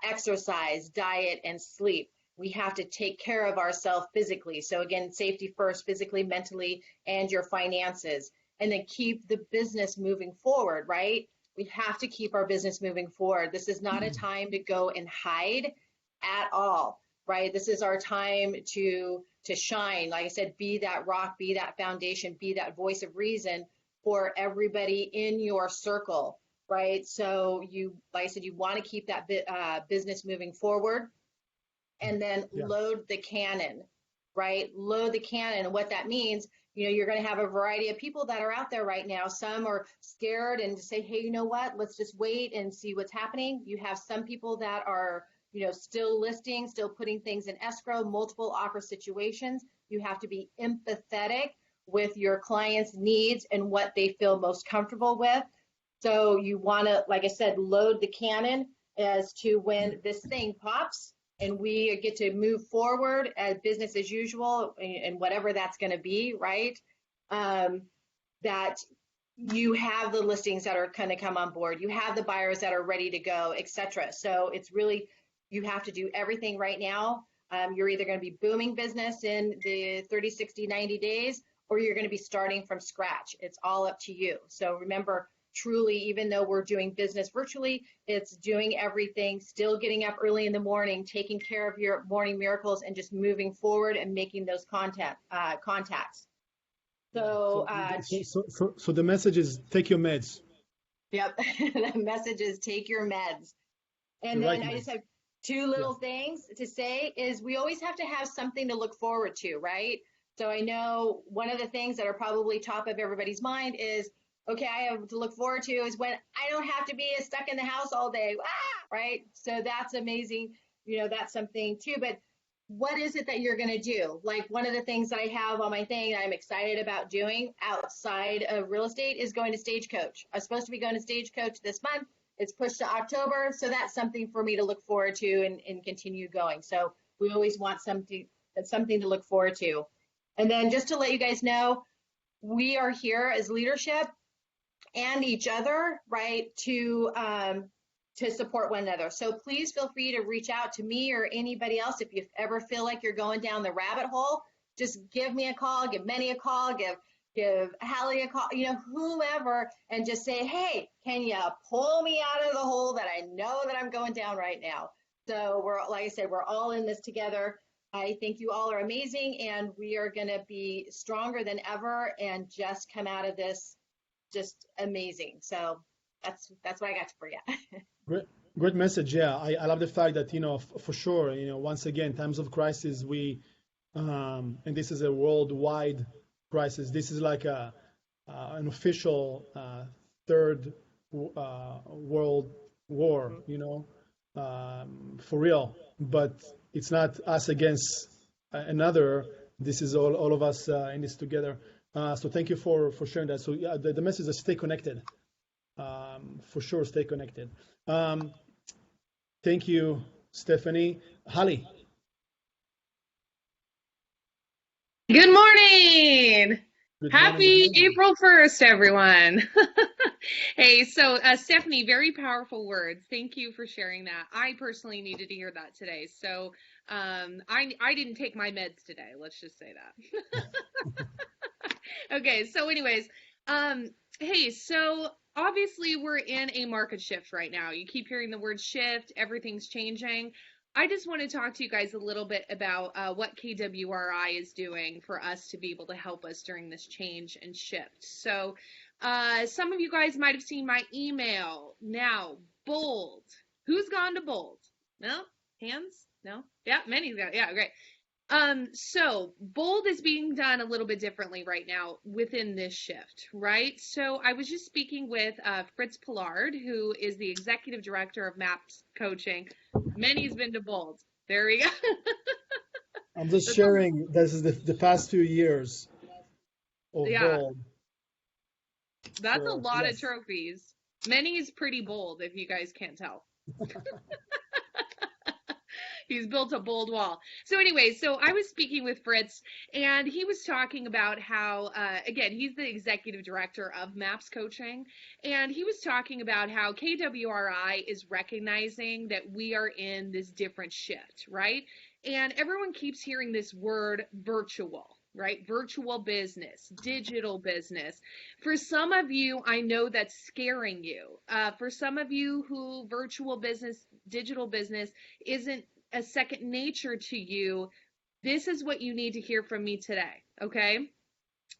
exercise, diet, and sleep. We have to take care of ourselves physically. So again, safety first, physically, mentally, and your finances. And then keep the business moving forward, right? We have to keep our business moving forward. This is not a time to go and hide at all, right? This is our time to shine. Like I said, be that rock, be that foundation, be that voice of reason for everybody in your circle, right? So like I said, you want to keep that business moving forward, and then load the cannon, right? Load the cannon. And what that means, you know, you're going to have a variety of people that are out there right now. Some are scared and say, hey, you know what? Let's just wait and see what's happening. You have some people that are, you know, still listing, still putting things in escrow, multiple offer situations. You have to be empathetic with your clients' needs and what they feel most comfortable with. So you want to, like I said, load the cannon as to when this thing pops and we get to move forward as business as usual and whatever that's going to be, right? That you have the listings that are going to come on board. You have the buyers that are ready to go, etc. So it's really, you have to do everything right now. You're either going to be booming business in the 30, 60, 90 days, or you're going to be starting from scratch. It's all up to you. So remember, truly, even though we're doing business virtually, it's doing everything, still getting up early in the morning, taking care of your morning miracles, and just moving forward and making those contacts. So the message is take your meds. Yep. The message is take your meds. And then I just have two little things to say is we always have to have something to look forward to, right? So I know one of the things that are probably top of everybody's mind is, okay, I have to look forward to is when I don't have to be stuck in the house all day, right? So that's amazing. That's something too. But what is it that you're going to do? Like one of the things that I have on my thing that I'm excited about doing outside of real estate is going to Stagecoach. I was supposed to be going to Stagecoach this month. It's pushed to October. So that's something for me to look forward to and continue going. So we always want something to look forward to. And then just to let you guys know, we are here as leadership and each other, right, to support one another. So please feel free to reach out to me or anybody else if you ever feel like you're going down the rabbit hole. Just give me a call, give Meny a call, give Hallie a call, whomever, and just say, hey, can you pull me out of the hole that I know that I'm going down right now? So like I said, we're all in this together. I think you all are amazing, and we are going to be stronger than ever and just come out of this just amazing. So that's what I got for you. Great message. Yeah, I love the fact that for sure, once again, times of crisis, we and this is a worldwide crisis. This is like an official third world war, for real. But it's not us against another. This is all of us in this together. So thank you for sharing that. So yeah, the message is stay connected. For sure, stay connected. Thank you, Stephanie. Hallie. Good morning. Happy Good morning. April 1st, everyone. Hey, so Stephanie, very powerful words. Thank you for sharing that. I personally needed to hear that today. So I didn't take my meds today. Let's just say that. Okay, so anyways, hey, so obviously we're in a market shift right now. You keep hearing the word shift, everything's changing. I just want to talk to you guys a little bit about what KWRI is doing for us to be able to help us during this change and shift. So some of you guys might have seen my email. Now, Bold. Who's gone to Bold? No? Hands? No? Yeah, Meny's got it. Yeah, great. So Bold is being done a little bit differently right now within this shift, right? So I was just speaking with Fritz Pollard, who is the executive director of MAPS Coaching. Meny's been to Bold. There we go. I'm just sharing. This is the past few years of Bold. That's a lot of trophies. Meny's pretty bold, if you guys can't tell. He's built a bold wall. So anyway, so I was speaking with Fritz, and he was talking about how, again, he's the executive director of MAPS Coaching, and he was talking about how KWRI is recognizing that we are in this different shift, right? And everyone keeps hearing this word virtual, right? Virtual business, digital business. For some of you, I know that's scaring you. For some of you who virtual business, digital business isn't a second nature to you, this is what you need to hear from me today, okay?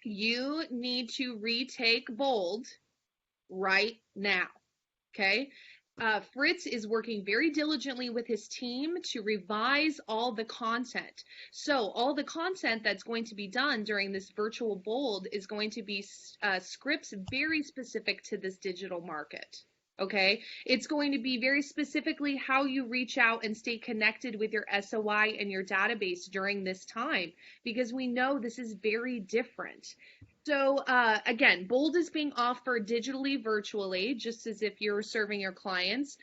You need to retake Bold right now, okay? Fritz is working very diligently with his team to revise all the content. So all the content that's going to be done during this virtual Bold is going to be scripts very specific to this digital market. Okay, it's going to be very specifically how you reach out and stay connected with your SOI and your database during this time, because we know this is very different. So again, Bold is being offered digitally, virtually, just as if you're serving your clients.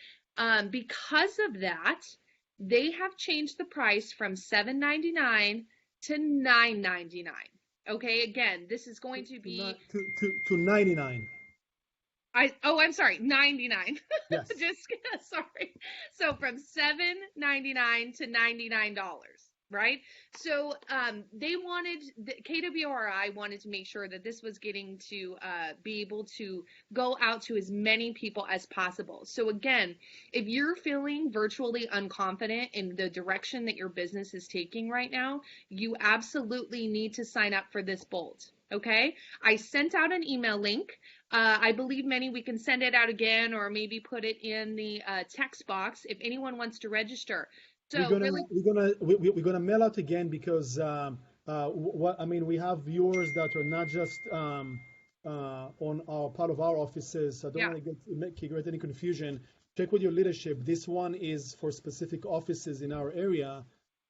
Because of that, they have changed the price from $7.99 to $9.99. Okay, again, this is going to be to 99. I'm sorry, 99. Yes. Just sorry. So from $7.99 to $99. right? So KWRI wanted to make sure that this was getting to be able to go out to as many people as possible. So again, if you're feeling virtually unconfident in the direction that your business is taking right now, you absolutely need to sign up for this Bolt. Okay, I sent out an email link. I believe Meny, we can send it out again, or maybe put it in the text box if anyone wants to register. So we're gonna mail out again because we have viewers that are not just on our part of our offices. So I don't want to create any confusion. Check with your leadership. This one is for specific offices in our area.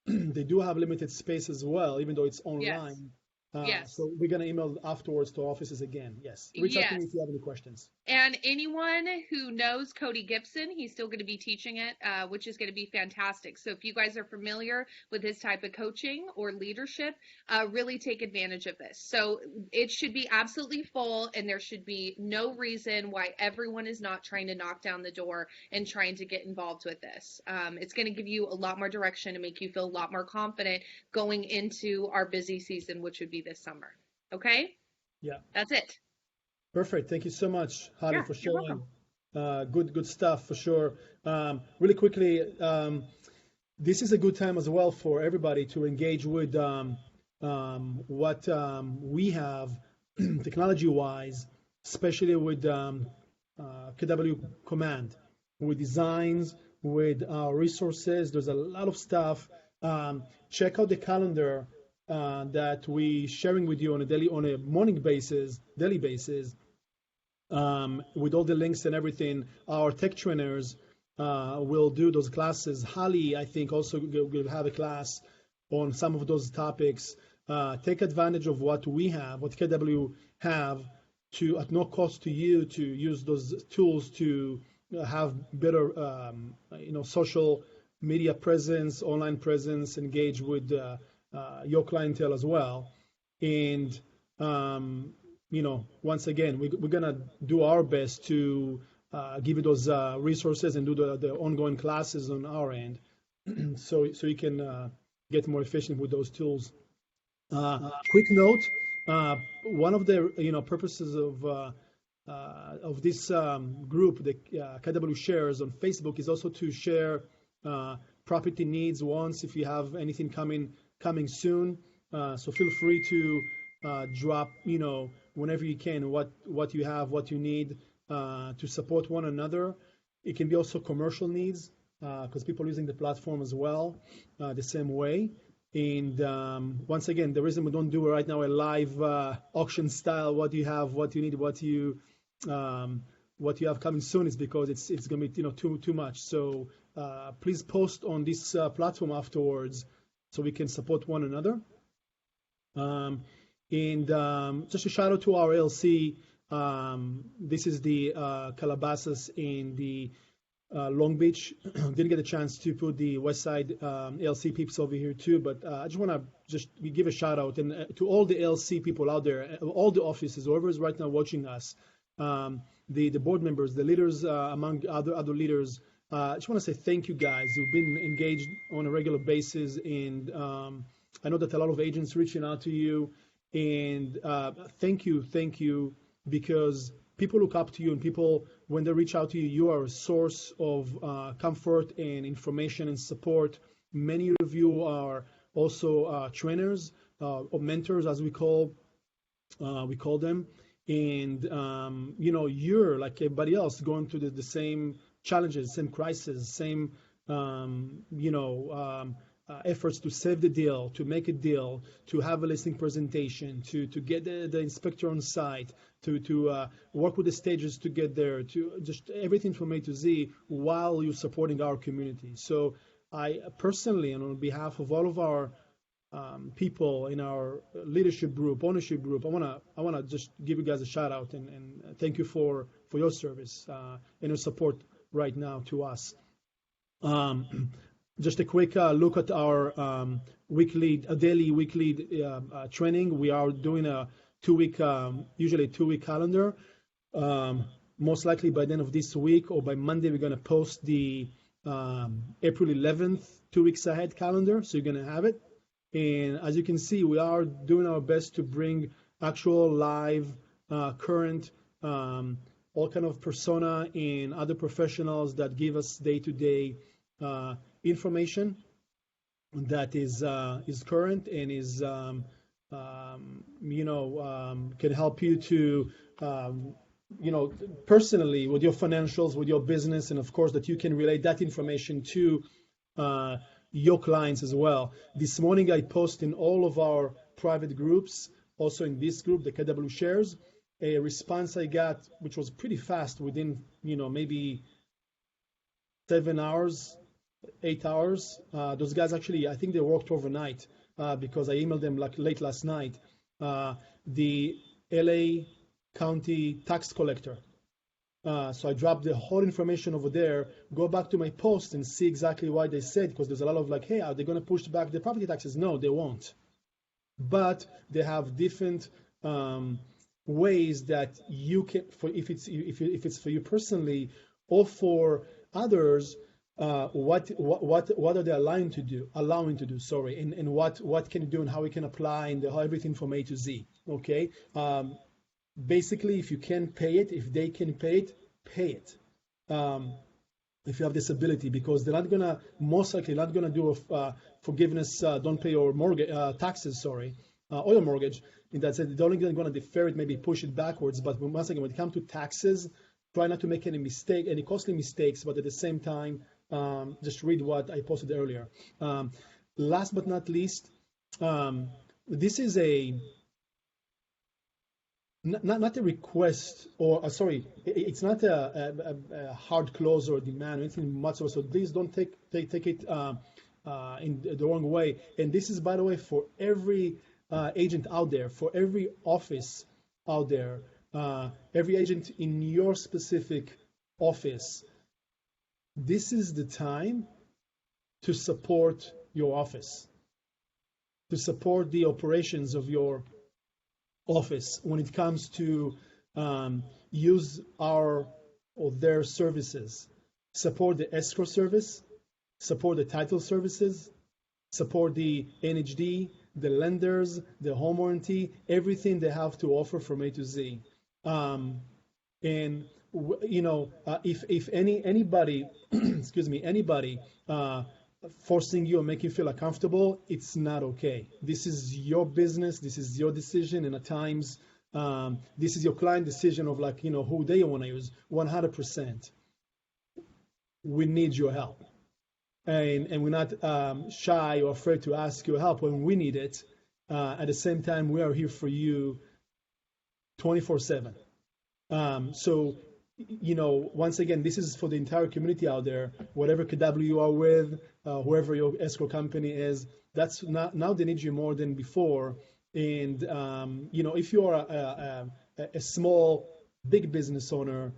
They do have limited space as well, even though it's online. Yes. So we're going to email afterwards to offices again. Yes. Reach out to me if you have any questions. And anyone who knows Cody Gibson, he's still going to be teaching it, which is going to be fantastic. So if you guys are familiar with his type of coaching or leadership, really take advantage of this. So it should be absolutely full, and there should be no reason why everyone is not trying to knock down the door and trying to get involved with this. It's going to give you a lot more direction and make you feel a lot more confident going into our busy season, which would be this summer. Okay? Yeah. That's it. Perfect. Thank you so much, Holly, for sharing. Good stuff for sure. Really quickly, this is a good time as well for everybody to engage with what we have technology-wise, especially with KW Command, with designs, with our resources. There's a lot of stuff. Check out the calendar that we sharing with you on a morning basis, daily basis, with all the links and everything. Our tech trainers will do those classes. Holly, I think, also will have a class on some of those topics. Take advantage of what we have, what KW have, to at no cost to you, to use those tools to have better, social media presence, online presence, engage with your clientele as well. And once again, we're gonna do our best to give you those resources and do the ongoing classes on our end, so you can get more efficient with those tools. Quick note: one of the purposes of this group, the KW Shares on Facebook, is also to share property needs, wants, if you have anything coming soon. So feel free to drop, whenever you can, what you have, what you need to support one another. It can be also commercial needs, because people are using the platform as well, the same way. And once again, the reason we don't do right now a live auction style, what you have, what you need, what you have coming soon, is because it's going to be too much. So please post on this platform afterwards, so we can support one another. And just a shout out to our LC. This is the Calabasas in the Long Beach. Didn't get a chance to put the West Side LC peeps over here too, but I just want to give a shout out and to all the LC people out there, all the offices, whoever is right now watching us, the board members, the leaders, among other leaders. I just want to say thank you guys. You've been engaged on a regular basis, and I know that a lot of agents reaching out to you, and thank you, because people look up to you, and people, when they reach out to you, you are a source of comfort and information and support. Many of you are also trainers or mentors, as we call them, and you're like everybody else going through the same challenges, same crises, same efforts to save the deal, to make a deal, to have a listing presentation, to get the inspector on site, to work with the stages to get there, to just everything from A to Z, while you're supporting our community. So I personally, and on behalf of all of our people in our leadership group, ownership group, I wanna just give you guys a shout out and thank you for your service and your support right now to us. Just a quick look at our daily, weekly training. We are doing a usually a 2-week calendar. Most likely by the end of this week or by Monday, we're going to post the April 11th, 2 weeks ahead calendar, so you're going to have it. And as you can see, we are doing our best to bring actual live, current, all kind of persona and other professionals that give us day-to-day information that is current and is can help you to personally with your financials, with your business, and of course that you can relate that information to your clients as well. This morning I posted in all of our private groups, also in this group, the KW Shares, a response I got, which was pretty fast within, maybe 7 hours, 8 hours. Those guys actually, I think they worked overnight because I emailed them like late last night. The LA County tax collector. So I dropped the whole information over there. Go back to my post and see exactly why they said, because there's a lot of like, hey, are they going to push back the property taxes? No, they won't. But they have different ways that you can, for if it's for you personally or for others, what are they allowing to do? And what can you do and how we can apply and how everything from A to Z. Okay. Basically, if you can pay it, if they can pay it, pay it. If you have this ability, because they're not gonna, most likely not gonna do a forgiveness, don't pay your mortgage taxes, or your mortgage. In that sense, they're only gonna defer it, maybe push it backwards. But once again, when it comes to taxes, try not to make any costly mistakes. But at the same time, just read what I posted earlier. Last but not least, this is not a request, or it's not a hard close or a demand or anything whatsoever. So please don't take it in the wrong way. And this is, by the way, for every agent out there, for every office out there, every agent in your specific office. This is the time to support your office, to support the operations of your office when it comes to use our or their services, support the escrow service, support the title services, support the NHD, the lenders, the home warranty, everything they have to offer from A to Z. If anybody, excuse me, anybody forcing you or making you feel uncomfortable, it's not okay. This is your business, this is your decision, and at times this is your client decision of who they want to use. 100%. We need your help, and we're not shy or afraid to ask your help when we need it. At the same time, we are here for you 24/7. So once again, this is for the entire community out there, whatever KW you are with, whoever your escrow company is, that's now they need you more than before. And, if you are a small, big business owner,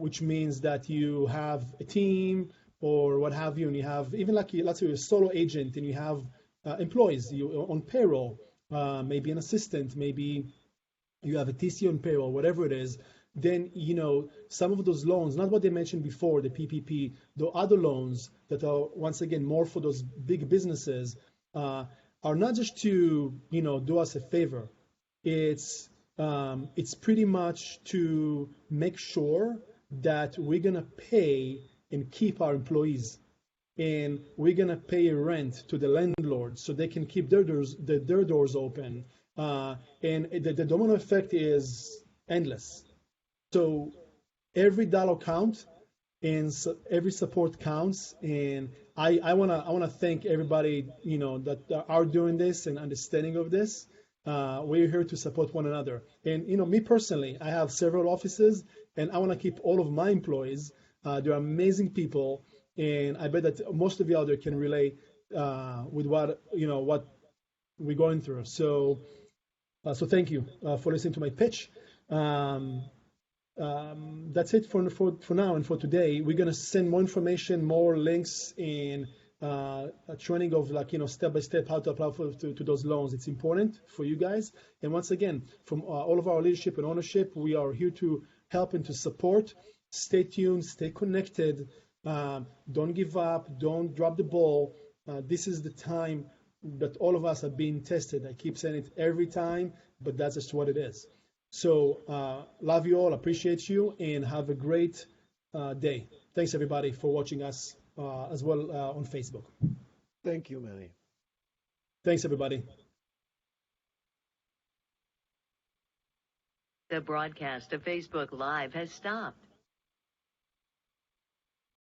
which means that you have a team or what have you, and you have even let's say you're a solo agent and you have employees on payroll, maybe an assistant, maybe you have a TC on payroll, whatever it is, then, some of those loans, not what they mentioned before, the PPP, the other loans that are, once again, more for those big businesses, are not just to, do us a favor. It's pretty much to make sure that we're going to pay and keep our employees. And we're going to pay rent to the landlords so they can keep their doors open. And the domino effect is endless. So every dollar counts, and every support counts. And I wanna thank everybody that are doing this and understanding of this. We're here to support one another. And me personally, I have several offices, and I want to keep all of my employees. They're amazing people, and I bet that most of you out there can relate with what we're going through. So thank you for listening to my pitch. That's it for now and for today. We're gonna send more information, more links, and a training of step by step how to apply to those loans. It's important for you guys. And once again, from all of our leadership and ownership, we are here to help and to support. Stay tuned, stay connected, Don't give up. Don't drop the ball. This is the time that all of us are being tested. I keep saying it every time, but that's just what it is. So love you all, appreciate you, and have a great day. Thanks everybody for watching us as well on Facebook. Thank you, Meny. Thanks everybody. The broadcast of Facebook Live has stopped.